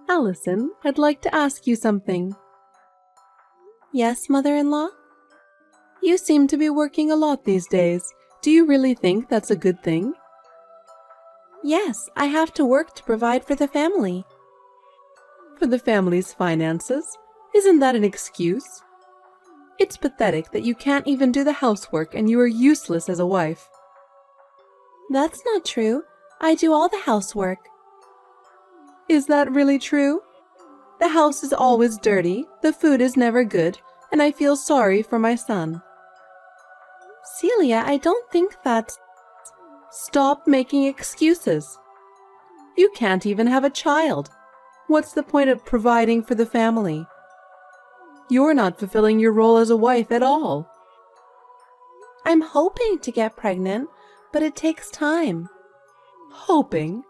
Allison, I'd like to ask you something. Yes, mother-in-law? You seem to be working a lot these days. Do you really think that's a good thing? Yes, I have to work to provide for the family. For the family's finances? Isn't that an excuse? It's pathetic that you can't even do the housework and you are useless as a wife. That's not true. I do all the housework. Is that really true? The house is always dirty, the food is never good, and I feel sorry for my son. Celia, I don't think that... Stop making excuses. You can't even have a child. What's the point of providing for the family? You're not fulfilling your role as a wife at all. I'm hoping to get pregnant, but it takes time. Hoping?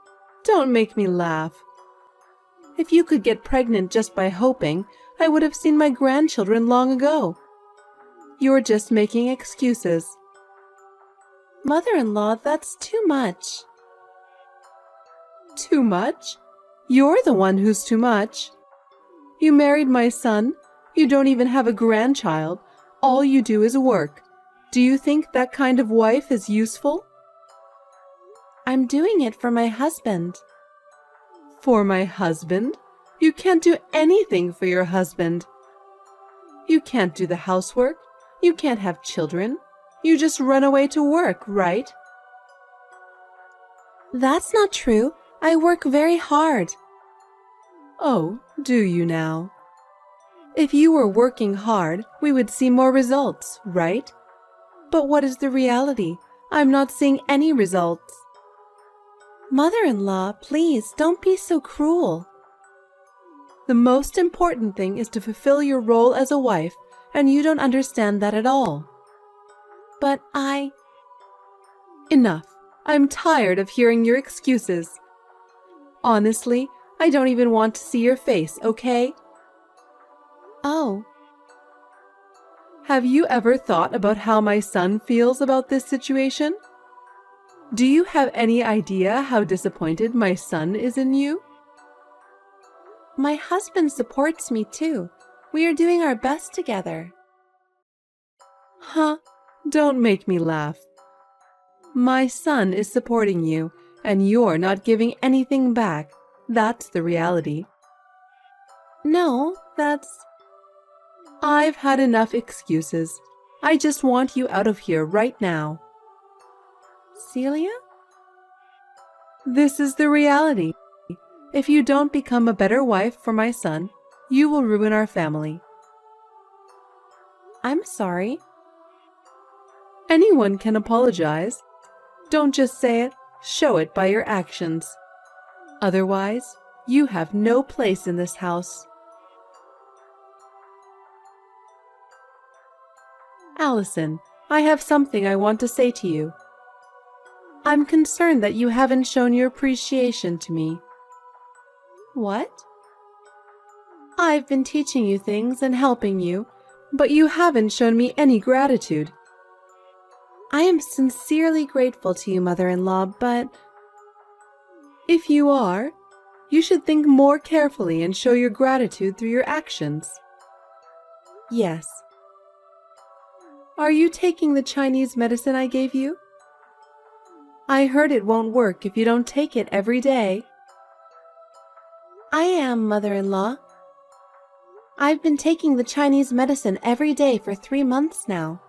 Don't make me laugh. If you could get pregnant just by hoping, I would have seen my grandchildren long ago. You're just making excuses. Mother-in-law, that's too much. Too much? You're the one who's too much. You married my son. You don't even have a grandchild. All you do is work. Do you think that kind of wife is useful? I'm doing it for my husband. For my husband? You can't do anything for your husband. You can't do the housework. You can't have children. You just run away to work, right? That's not true. I work very hard. Oh, do you now? If you were working hard, we would see more results, right? But what is the reality? I'm not seeing any results. Mother-in-law, please don't be so cruel. The most important thing is to fulfill your role as a wife, and you don't understand that at all. But Enough. I'm tired of hearing your excuses. Honestly, I don't even want to see your face, okay? Oh. Have you ever thought about how my son feels about this situation? Do you have any idea how disappointed my son is in you? My husband supports me too. We are doing our best together. Huh? Don't make me laugh. My son is supporting you, and you're not giving anything back. That's the reality. No, I've had enough excuses. I just want you out of here right now. Celia? This is the reality. If you don't become a better wife for my son, you will ruin our family. I'm sorry. Anyone can apologize. Don't just say it, show it by your actions. Otherwise, you have no place in this house. Allison, I have something I want to say to you. I'm concerned that you haven't shown your appreciation to me. What? I've been teaching you things and helping you, but you haven't shown me any gratitude. I am sincerely grateful to you, mother-in-law, but if you are, you should think more carefully and show your gratitude through your actions. Yes. Are you taking the Chinese medicine I gave you? I heard it won't work if you don't take it every day. I am, mother-in-law. I've been taking the Chinese medicine every day for 3 months now.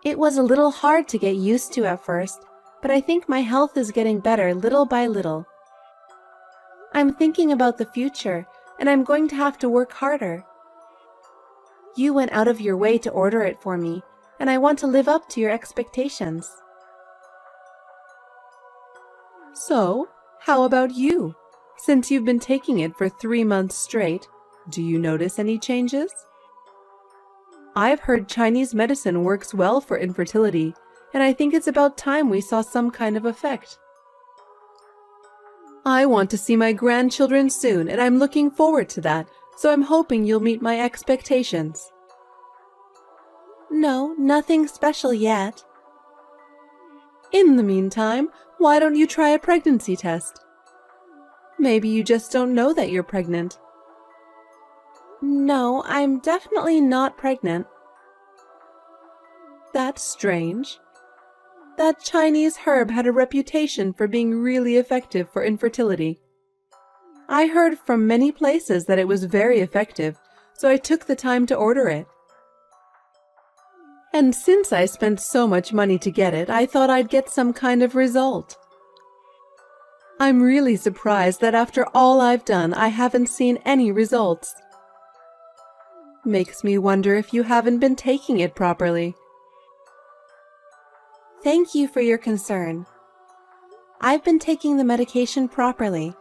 It was a little hard to get used to at first, but I think my health is getting better little by little. I'm thinking about the future, and I'm going to have to work harder. You went out of your way to order it for me, and I want to live up to your expectations. So, how about you? Since you've been taking it for 3 months straight, do you notice any changes? I've heard Chinese medicine works well for infertility, and I think it's about time we saw some kind of effect. I want to see my grandchildren soon, and I'm looking forward to that, so I'm hoping you'll meet my expectations. No, nothing special yet. In the meantime, why don't you try a pregnancy test? Maybe you just don't know that you're pregnant. No, I'm definitely not pregnant. That's strange. That Chinese herb had a reputation for being really effective for infertility. I heard from many places that it was very effective, so I took the time to order it. And since I spent so much money to get it, I thought I'd get some kind of result. I'm really surprised that after all I've done, I haven't seen any results. Makes me wonder if you haven't been taking it properly. Thank you for your concern. I've been taking the medication properly.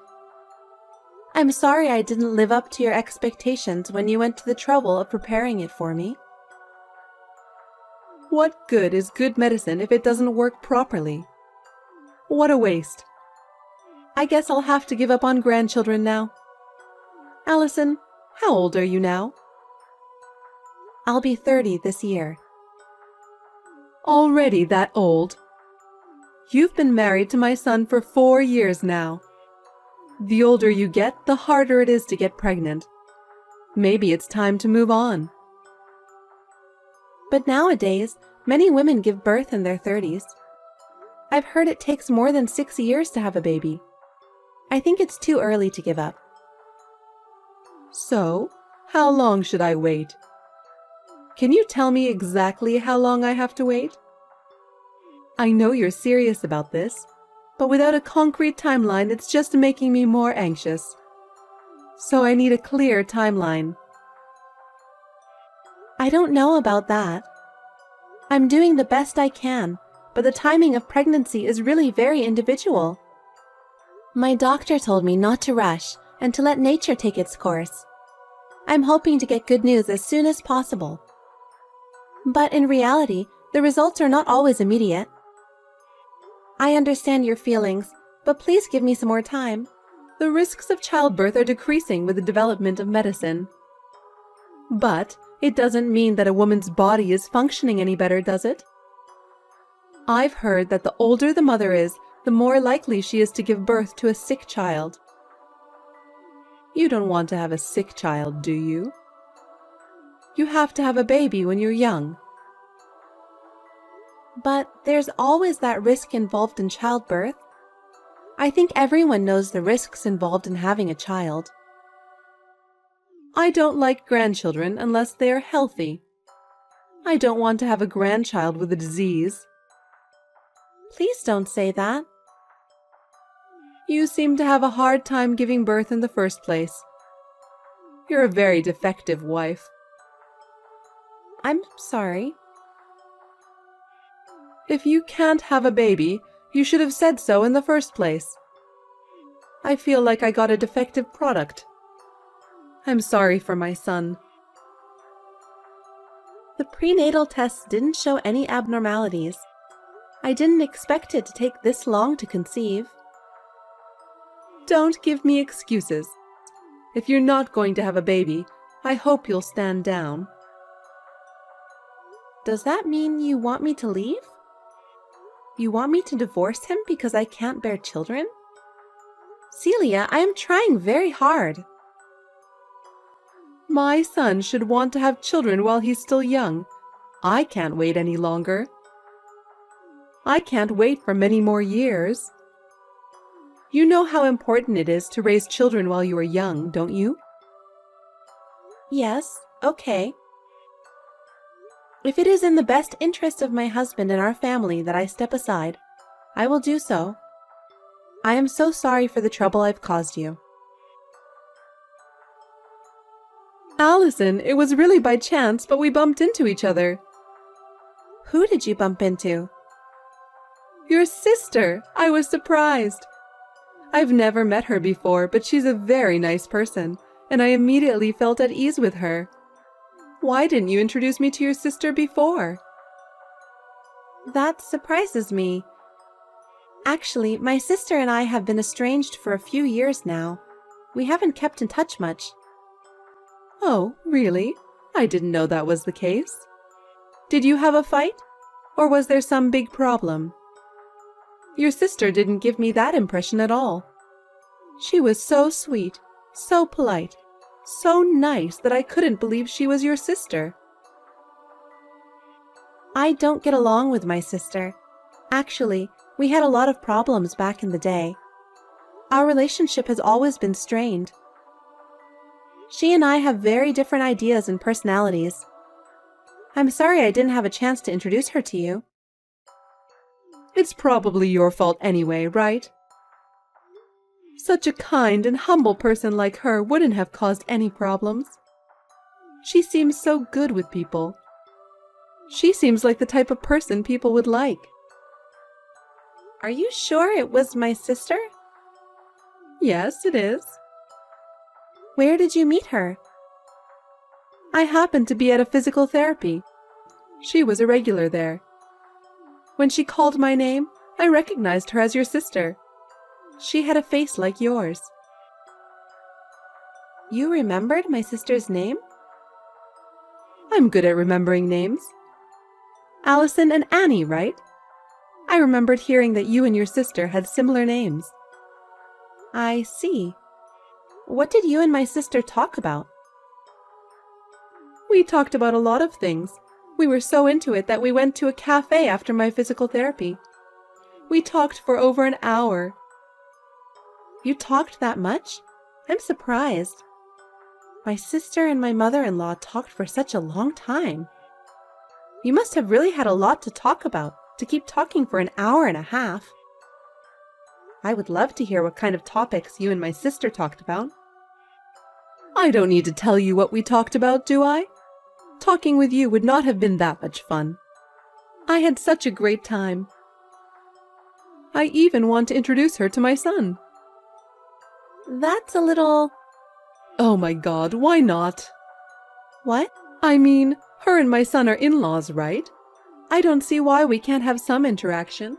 I'm sorry I didn't live up to your expectations when you went to the trouble of preparing it for me. What good is good medicine if it doesn't work properly? What a waste. I guess I'll have to give up on grandchildren now. Allison, how old are you now? I'll be 30 this year. Already that old? You've been married to my son for 4 years now. The older you get, the harder it is to get pregnant. Maybe it's time to move on. But nowadays, many women give birth in their 30s. I've heard it takes more than 6 years to have a baby. I think it's too early to give up. So, how long should I wait? Can you tell me exactly how long I have to wait? I know you're serious about this, but without a concrete timeline, it's just making me more anxious. So I need a clear timeline. I don't know about that. I'm doing the best I can, but the timing of pregnancy is really very individual. My doctor told me not to rush and to let nature take its course. I'm hoping to get good news as soon as possible. But in reality, the results are not always immediate. I understand your feelings, but please give me some more time. The risks of childbirth are decreasing with the development of medicine. But it doesn't mean that a woman's body is functioning any better, does it? I've heard that the older the mother is, the more likely she is to give birth to a sick child. You don't want to have a sick child, do you? You have to have a baby when you're young. But there's always that risk involved in childbirth. I think everyone knows the risks involved in having a child. I don't like grandchildren unless they are healthy. I don't want to have a grandchild with a disease. Please don't say that. You seem to have a hard time giving birth in the first place. You're a very defective wife. I'm sorry. If you can't have a baby, you should have said so in the first place. I feel like I got a defective product. I'm sorry for my son. The prenatal tests didn't show any abnormalities. I didn't expect it to take this long to conceive. Don't give me excuses. If you're not going to have a baby, I hope you'll stand down. Does that mean you want me to leave? You want me to divorce him because I can't bear children? Celia, I am trying very hard. My son should want to have children while he's still young. I can't wait any longer. I can't wait for many more years. You know how important it is to raise children while you are young, don't you? Yes, okay. If it is in the best interest of my husband and our family that I step aside, I will do so. I am so sorry for the trouble I've caused you. Allison, it was really by chance, but we bumped into each other. Who did you bump into? Your sister. I was surprised. I've never met her before, but she's a very nice person, and I immediately felt at ease with her. Why didn't you introduce me to your sister before? That surprises me. Actually, my sister and I have been estranged for a few years now. We haven't kept in touch much. Oh, really? I didn't know that was the case. Did you have a fight? Or was there some big problem? Your sister didn't give me that impression at all. She was so sweet, so polite, so nice that I couldn't believe she was your sister. I don't get along with my sister. Actually, we had a lot of problems back in the day. Our relationship has always been strained. She and I have very different ideas and personalities. I'm sorry I didn't have a chance to introduce her to you. It's probably your fault anyway, right? Such a kind and humble person like her wouldn't have caused any problems. She seems so good with people. She seems like the type of person people would like. Are you sure it was my sister? Yes, it is. Where did you meet her? I happened to be at a physical therapy. She was a regular there. When she called my name, I recognized her as your sister. She had a face like yours. You remembered my sister's name? I'm good at remembering names. Allison and Annie, right? I remembered hearing that you and your sister had similar names. I see. What did you and my sister talk about? We talked about a lot of things. We were so into it that we went to a cafe after my physical therapy. We talked for over an hour. You talked that much? I'm surprised. My sister and my mother-in-law talked for such a long time. You must have really had a lot to talk about, to keep talking for an hour and a half. I would love to hear what kind of topics you and my sister talked about. I don't need to tell you what we talked about, do I? Talking with you would not have been that much fun. I had such a great time. I even want to introduce her to my son. That's a little... Oh my God, why not? What? I mean, her and my son are in-laws, right? I don't see why we can't have some interaction.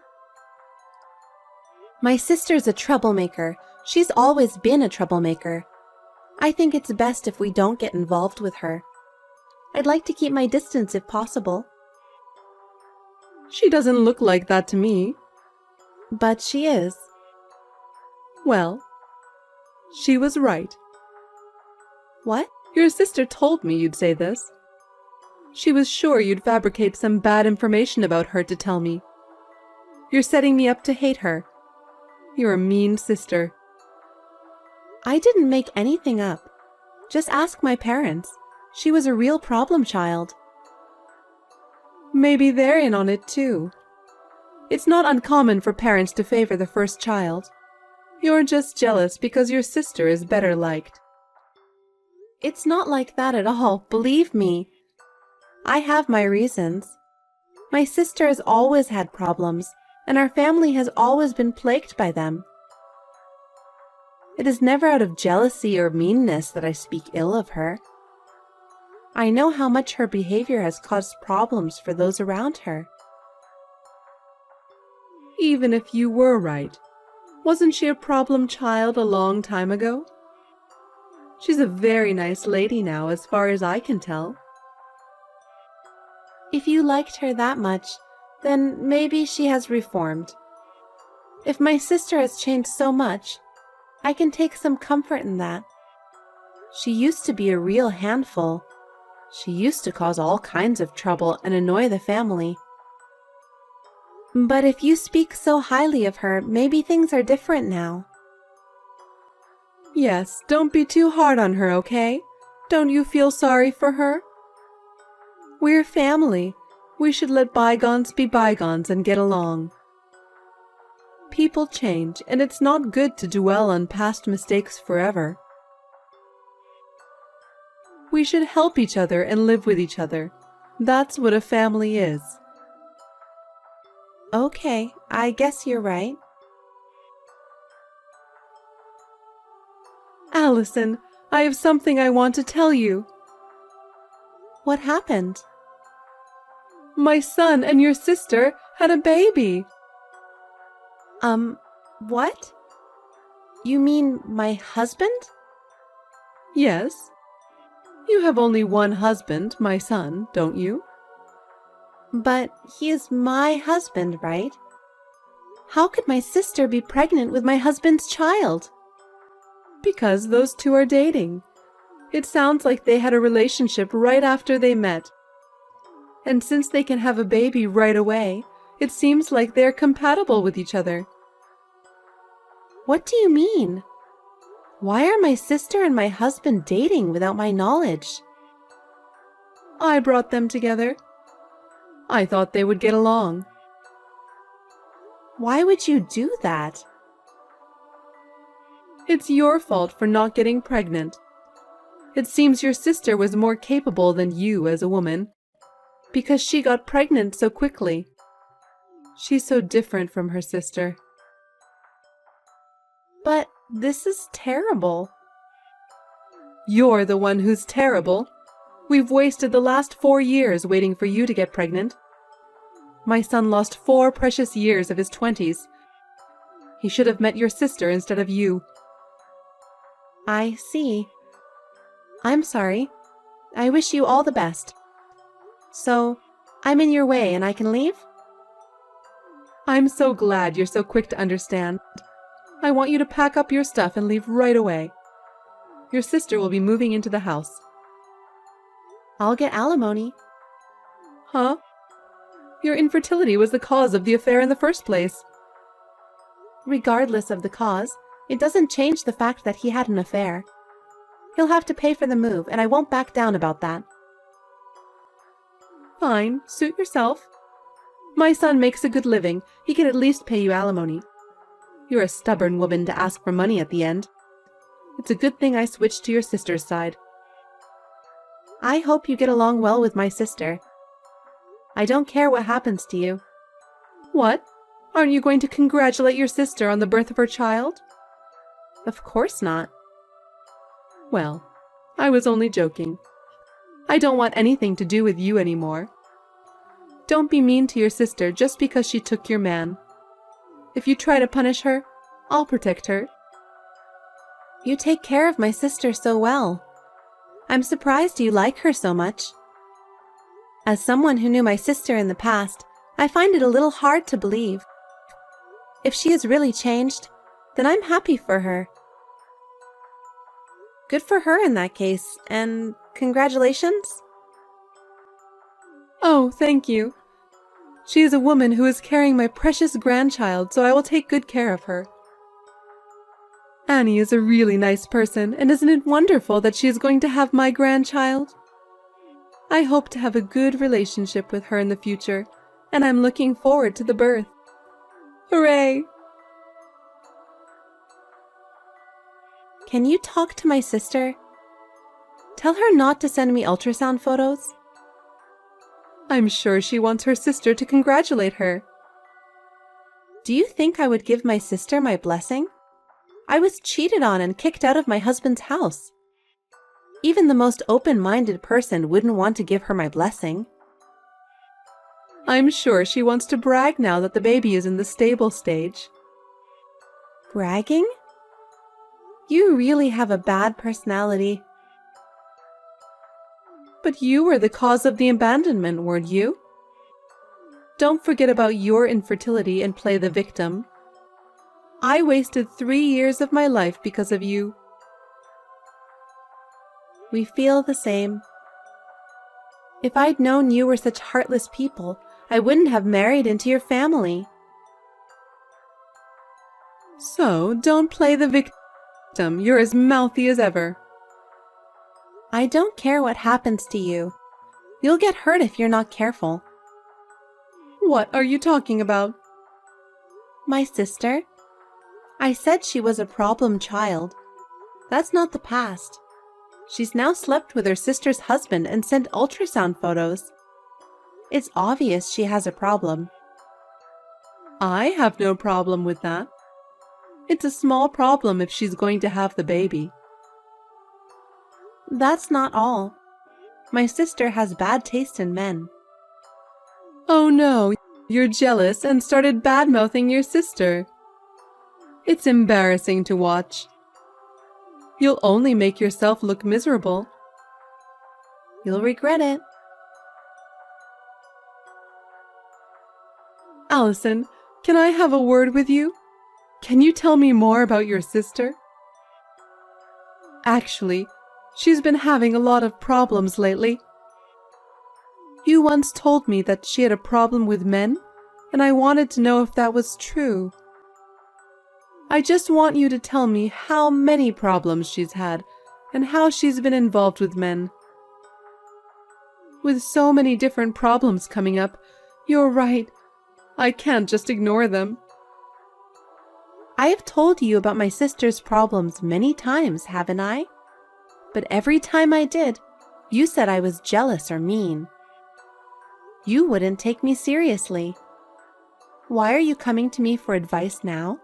My sister's a troublemaker. She's always been a troublemaker. I think it's best if we don't get involved with her. I'd like to keep my distance if possible. She doesn't look like that to me. But she is. Well, she was right. What? Your sister told me you'd say this. She was sure you'd fabricate some bad information about her to tell me. You're setting me up to hate her. You're a mean sister. I didn't make anything up. Just ask my parents. She was a real problem child. Maybe they're in on it too. It's not uncommon for parents to favor the first child. You're just jealous because your sister is better liked. It's not like that at all, believe me. I have my reasons. My sister has always had problems, and our family has always been plagued by them. It is never out of jealousy or meanness that I speak ill of her. I know how much her behavior has caused problems for those around her. Even if you were right, wasn't she a problem child a long time ago? She's a very nice lady now, as far as I can tell. If you liked her that much, then maybe she has reformed. If my sister has changed so much, I can take some comfort in that. She used to be a real handful. She used to cause all kinds of trouble and annoy the family. But if you speak so highly of her, maybe things are different now. Yes, don't be too hard on her, okay? Don't you feel sorry for her? We're family. We should let bygones be bygones and get along. People change, and it's not good to dwell on past mistakes forever. We should help each other and live with each other. That's what a family is. Okay, I guess you're right. Allison, I have something I want to tell you. What happened? My son and your sister had a baby. What? You mean my husband? Yes. You have only one husband, my son, don't you? But he is my husband, right? How could my sister be pregnant with my husband's child? Because those two are dating. It sounds like they had a relationship right after they met. And since they can have a baby right away, it seems like they're compatible with each other. What do you mean? Why are my sister and my husband dating without my knowledge? I brought them together. I thought they would get along. Why would you do that? It's your fault for not getting pregnant. It seems your sister was more capable than you as a woman, because she got pregnant so quickly. She's so different from her sister. But this is terrible. You're the one who's terrible. We've wasted the last 4 years waiting for you to get pregnant. My son lost 4 precious years of his 20s. He should have met your sister instead of you. I see. I'm sorry. I wish you all the best. So, I'm in your way and I can leave? I'm so glad you're so quick to understand. I want you to pack up your stuff and leave right away. Your sister will be moving into the house. I'll get alimony. Huh? Your infertility was the cause of the affair in the first place. Regardless of the cause, it doesn't change the fact that he had an affair. He'll have to pay for the move, and I won't back down about that. Fine, suit yourself. My son makes a good living. He can at least pay you alimony. You're a stubborn woman to ask for money at the end. It's a good thing I switched to your sister's side. I hope you get along well with my sister. I don't care what happens to you. What? Aren't you going to congratulate your sister on the birth of her child? Of course not. Well, I was only joking. I don't want anything to do with you anymore. Don't be mean to your sister just because she took your man. If you try to punish her, I'll protect her. You take care of my sister so well. I'm surprised you like her so much. As someone who knew my sister in the past, I find it a little hard to believe. If she has really changed, then I'm happy for her. Good for her in that case, and congratulations. Oh, thank you. She is a woman who is carrying my precious grandchild, so I will take good care of her. Annie is a really nice person, and isn't it wonderful that she is going to have my grandchild? I hope to have a good relationship with her in the future, and I'm looking forward to the birth. Hooray! Can you talk to my sister? Tell her not to send me ultrasound photos. I'm sure she wants her sister to congratulate her. Do you think I would give my sister my blessing? I was cheated on and kicked out of my husband's house. Even the most open-minded person wouldn't want to give her my blessing. I'm sure she wants to brag now that the baby is in the stable stage. Bragging? You really have a bad personality. But you were the cause of the abandonment, weren't you? Don't forget about your infertility and play the victim. I wasted 3 years of my life because of you. We feel the same. If I'd known you were such heartless people, I wouldn't have married into your family. So, don't play the victim. You're as mouthy as ever. I don't care what happens to you. You'll get hurt if you're not careful. What are you talking about? My sister? I said she was a problem child. That's not the past. She's now slept with her sister's husband and sent ultrasound photos. It's obvious she has a problem. I have no problem with that. It's a small problem if she's going to have the baby. That's not all. My sister has bad taste in men. Oh no, you're jealous and started bad-mouthing your sister. It's embarrassing to watch. You'll only make yourself look miserable. You'll regret it. Allison, can I have a word with you? Can you tell me more about your sister? Actually, she's been having a lot of problems lately. You once told me that she had a problem with men, and I wanted to know if that was true. I just want you to tell me how many problems she's had and how she's been involved with men. With so many different problems coming up, you're right. I can't just ignore them. I have told you about my sister's problems many times, haven't I? But every time I did, you said I was jealous or mean. You wouldn't take me seriously. Why are you coming to me for advice now?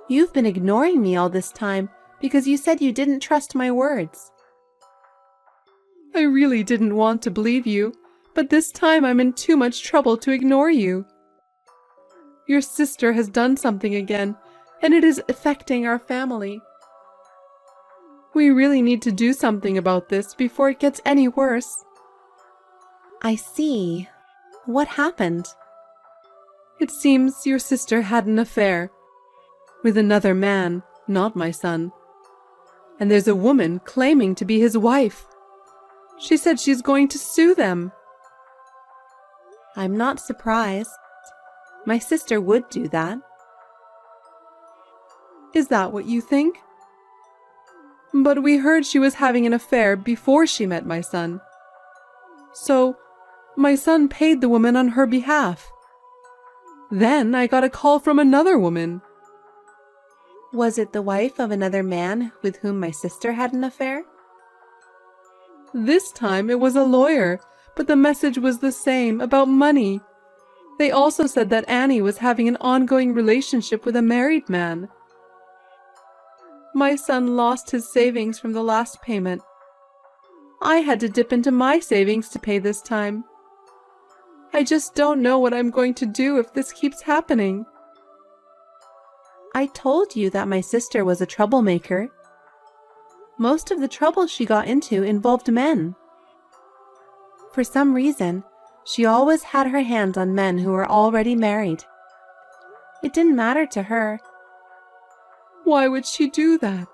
You've been ignoring me all this time because you said you didn't trust my words. I really didn't want to believe you, but this time I'm in too much trouble to ignore you. Your sister has done something again, and it is affecting our family. We really need to do something about this before it gets any worse. I see. What happened? It seems your sister had an affair with another man, not my son. And there's a woman claiming to be his wife. She said she's going to sue them. I'm not surprised. My sister would do that. Is that what you think? But we heard she was having an affair before she met my son. So, my son paid the woman on her behalf. Then I got a call from another woman. Was it the wife of another man with whom my sister had an affair? This time it was a lawyer, but the message was the same, about money. They also said that Annie was having an ongoing relationship with a married man. My son lost his savings from the last payment. I had to dip into my savings to pay this time. I just don't know what I'm going to do if this keeps happening. I told you that my sister was a troublemaker. Most of the trouble she got into involved men. For some reason, she always had her hands on men who were already married. It didn't matter to her. Why would she do that?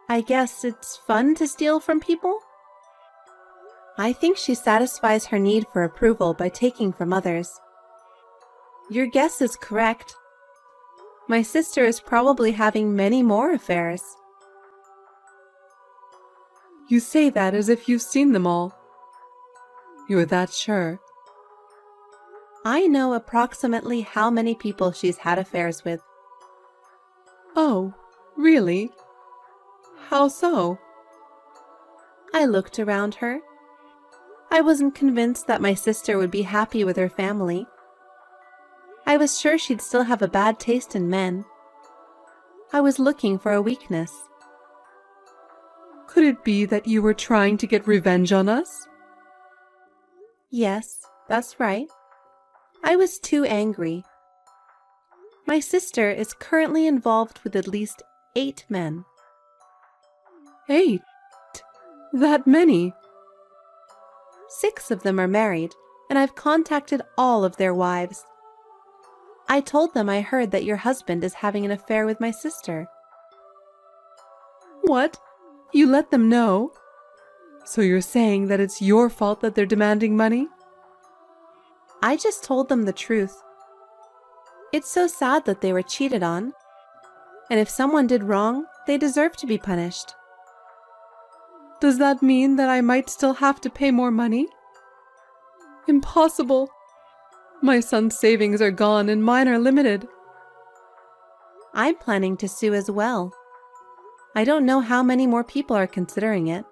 I guess it's fun to steal from people? I think she satisfies her need for approval by taking from others. Your guess is correct. My sister is probably having many more affairs. You say that as if you've seen them all. You're that sure? I know approximately how many people she's had affairs with. Oh, really? How so? I looked around her. I wasn't convinced that my sister would be happy with her family. I was sure she'd still have a bad taste in men. I was looking for a weakness. Could it be that you were trying to get revenge on us? Yes, that's right. I was too angry. My sister is currently involved with at least 8 men. 8? That many? 6 of them are married, and I've contacted all of their wives. I told them I heard that your husband is having an affair with my sister. What? You let them know? So you're saying that it's your fault that they're demanding money? I just told them the truth. It's so sad that they were cheated on. And if someone did wrong, they deserve to be punished. Does that mean that I might still have to pay more money? Impossible. My son's savings are gone and mine are limited. I'm planning to sue as well. I don't know how many more people are considering it.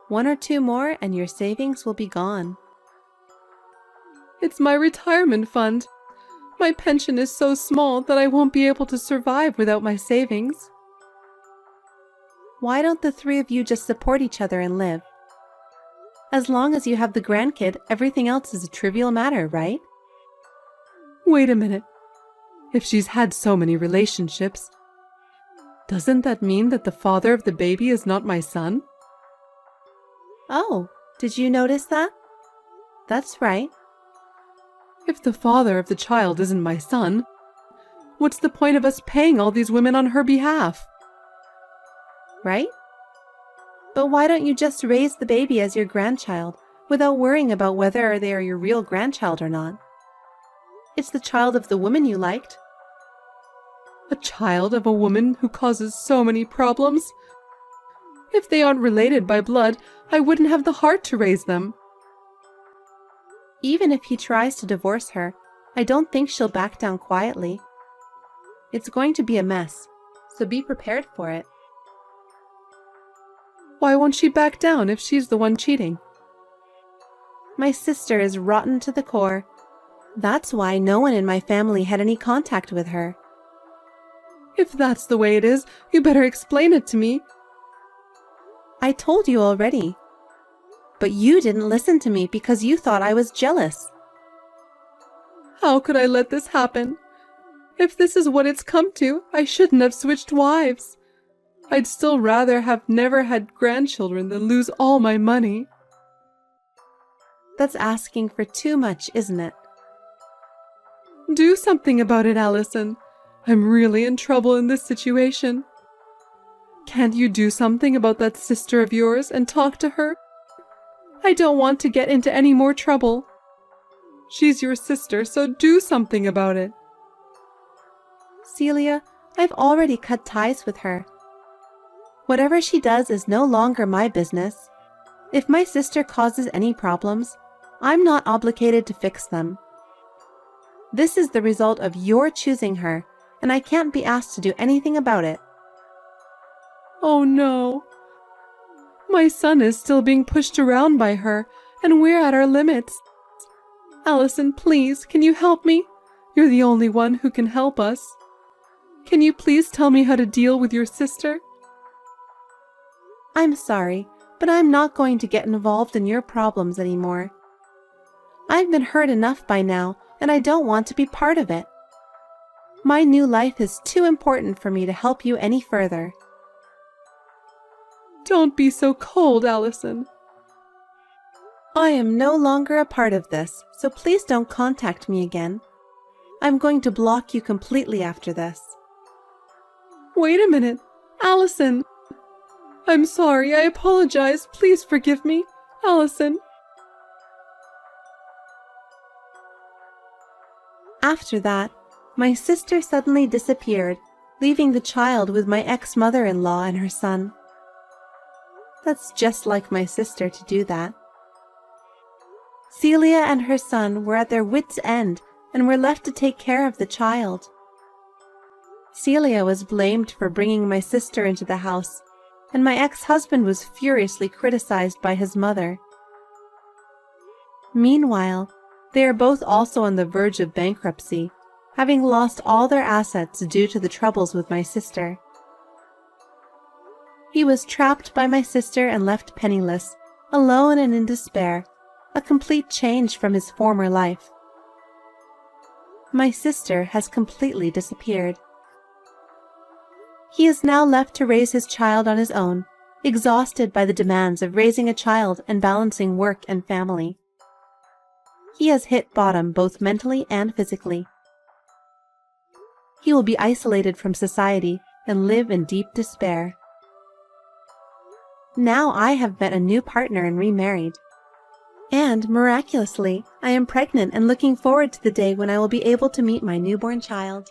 1 or 2 more and your savings will be gone. It's my retirement fund. My pension is so small that I won't be able to survive without my savings. Why don't the 3 of you just support each other and live? As long as you have the grandkid, everything else is a trivial matter, right? Wait a minute. If she's had so many relationships, doesn't that mean that the father of the baby is not my son? Oh, did you notice that? That's right. If the father of the child isn't my son, What's the point of us paying all these women on her behalf? Right? But why don't you just raise the baby as your grandchild without worrying about whether they are your real grandchild or not? It's the child of the woman you liked. A child of a woman who causes so many problems? If they aren't related by blood, I wouldn't have the heart to raise them. Even if he tries to divorce her, I don't think she'll back down quietly. It's going to be a mess, so be prepared for it. Why won't she back down if she's the one cheating? My sister is rotten to the core. That's why no one in my family had any contact with her. If that's the way it is, you better explain it to me. I told you already. But you didn't listen to me because you thought I was jealous. How could I let this happen? If this is what it's come to, I shouldn't have switched wives. I'd still rather have never had grandchildren than lose all my money. That's asking for too much, isn't it? Do something about it, Allison. I'm really in trouble in this situation. Can't you do something about that sister of yours and talk to her? I don't want to get into any more trouble. She's your sister, so do something about it. Celia, I've already cut ties with her. Whatever she does is no longer my business. If my sister causes any problems, I'm not obligated to fix them. This is the result of your choosing her, and I can't be asked to do anything about it. Oh no. My son is still being pushed around by her, and we're at our limits. Allison, please, can you help me? You're the only one who can help us. Can you please tell me how to deal with your sister? I'm sorry, but I'm not going to get involved in your problems anymore. I've been hurt enough by now, and I don't want to be part of it. My new life is too important for me to help you any further. Don't be so cold, Allison. I am no longer a part of this, so please don't contact me again. I'm going to block you completely after this. Wait a minute, Allison. I'm sorry, I apologize. Please forgive me, Allison. After that, my sister suddenly disappeared, leaving the child with my ex-mother-in-law and her son. That's just like my sister to do that. Celia and her son were at their wits' end and were left to take care of the child. Celia was blamed for bringing my sister into the house, and my ex-husband was furiously criticized by his mother. Meanwhile, they are both also on the verge of bankruptcy, having lost all their assets due to the troubles with my sister. He was trapped by my sister and left penniless, alone and in despair, a complete change from his former life. My sister has completely disappeared. He is now left to raise his child on his own, exhausted by the demands of raising a child and balancing work and family. He has hit bottom both mentally and physically. He will be isolated from society and live in deep despair. Now I have met a new partner and remarried. And, miraculously, I am pregnant and looking forward to the day when I will be able to meet my newborn child.